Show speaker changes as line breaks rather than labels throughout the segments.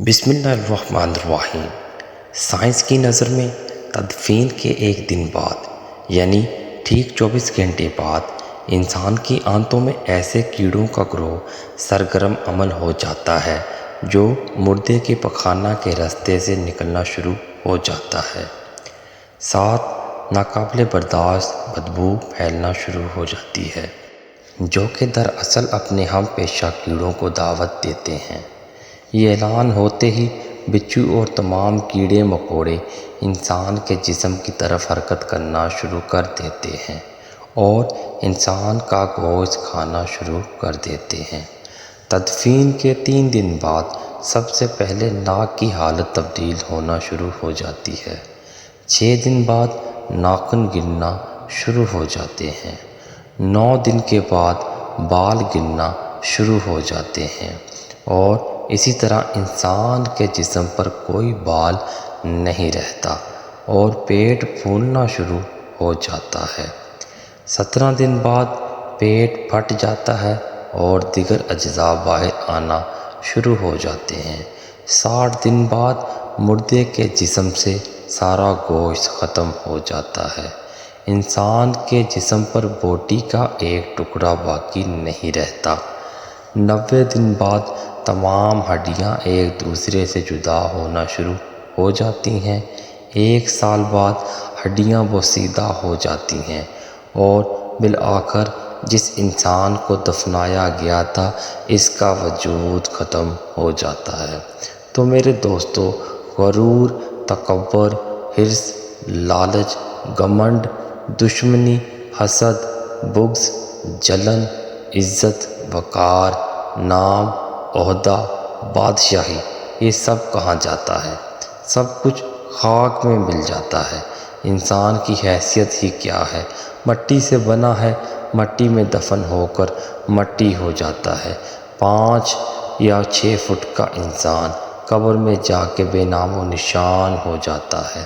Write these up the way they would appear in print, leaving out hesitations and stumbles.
بسم اللہ الرحمن الرحیم۔ سائنس کی نظر میں تدفین کے ایک دن بعد یعنی ٹھیک 24 گھنٹے بعد انسان کی آنتوں میں ایسے کیڑوں کا گروہ سرگرم عمل ہو جاتا ہے جو مردے کے پخانہ کے راستے سے نکلنا شروع ہو جاتا ہے۔ ساتھ ناقابل برداشت بدبو پھیلنا شروع ہو جاتی ہے جو کہ دراصل اپنے ہم پیشہ کیڑوں کو دعوت دیتے ہیں۔ یہ اعلان ہوتے ہی بچھو اور تمام کیڑے مکوڑے انسان کے جسم کی طرف حرکت کرنا شروع کر دیتے ہیں اور انسان کا گوشت کھانا شروع کر دیتے ہیں۔ تدفین کے 3 دن بعد سب سے پہلے ناک کی حالت تبدیل ہونا شروع ہو جاتی ہے۔ 6 دن بعد ناخن گرنا شروع ہو جاتے ہیں۔ 9 دن کے بعد بال گرنا شروع ہو جاتے ہیں اور اسی طرح انسان کے جسم پر کوئی بال نہیں رہتا اور پیٹ پھولنا شروع ہو جاتا ہے۔ 17 دن بعد پیٹ پھٹ جاتا ہے اور دیگر اجزاء باہر آنا شروع ہو جاتے ہیں۔ 60 دن بعد مردے کے جسم سے سارا گوشت ختم ہو جاتا ہے۔ انسان کے جسم پر بوٹی کا ایک ٹکڑا باقی نہیں رہتا۔ 90 دن بعد تمام ہڈیاں ایک دوسرے سے جدا ہونا شروع ہو جاتی ہیں۔ 1 سال بعد ہڈیاں بوسیدہ ہو جاتی ہیں اور بالآخر جس انسان کو دفنایا گیا تھا اس کا وجود ختم ہو جاتا ہے۔ تو میرے دوستو، غرور، تکبر، حرص، لالچ، گھمنڈ، دشمنی، حسد، بغض، جلن، عزت، وقار، نام، عہدہ، بادشاہی، یہ سب کہاں جاتا ہے؟ سب کچھ خاک میں مل جاتا ہے۔ انسان کی حیثیت ہی کیا ہے؟ مٹی سے بنا ہے، مٹی میں دفن ہو کر مٹی ہو جاتا ہے۔ 5 یا 6 فٹ کا انسان قبر میں جا کے بے نام و نشان ہو جاتا ہے۔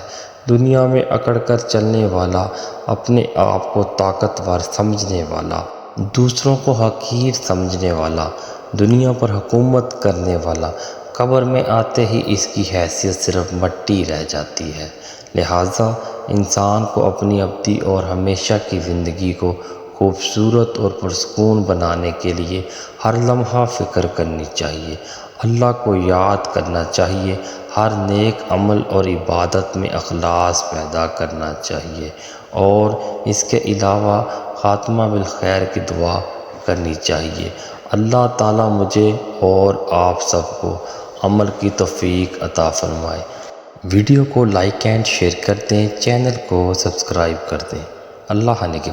دنیا میں اکڑ کر چلنے والا، اپنے آپ کو طاقتور سمجھنے والا، دوسروں کو حقیر سمجھنے والا، دنیا پر حکومت کرنے والا، قبر میں آتے ہی اس کی حیثیت صرف مٹی رہ جاتی ہے۔ لہٰذا انسان کو اپنی ابدی اور ہمیشہ کی زندگی کو خوبصورت اور پرسکون بنانے کے لیے ہر لمحہ فکر کرنی چاہیے، اللہ کو یاد کرنا چاہیے، ہر نیک عمل اور عبادت میں اخلاص پیدا کرنا چاہیے اور اس کے علاوہ خاتمہ بالخیر کی دعا کرنی چاہیے۔ اللہ تعالیٰ مجھے اور آپ سب کو عمل کی توفیق عطا فرمائے۔ ویڈیو کو لائک اینڈ شیئر کر دیں، چینل کو سبسکرائب کر دیں۔ اللہ نے کے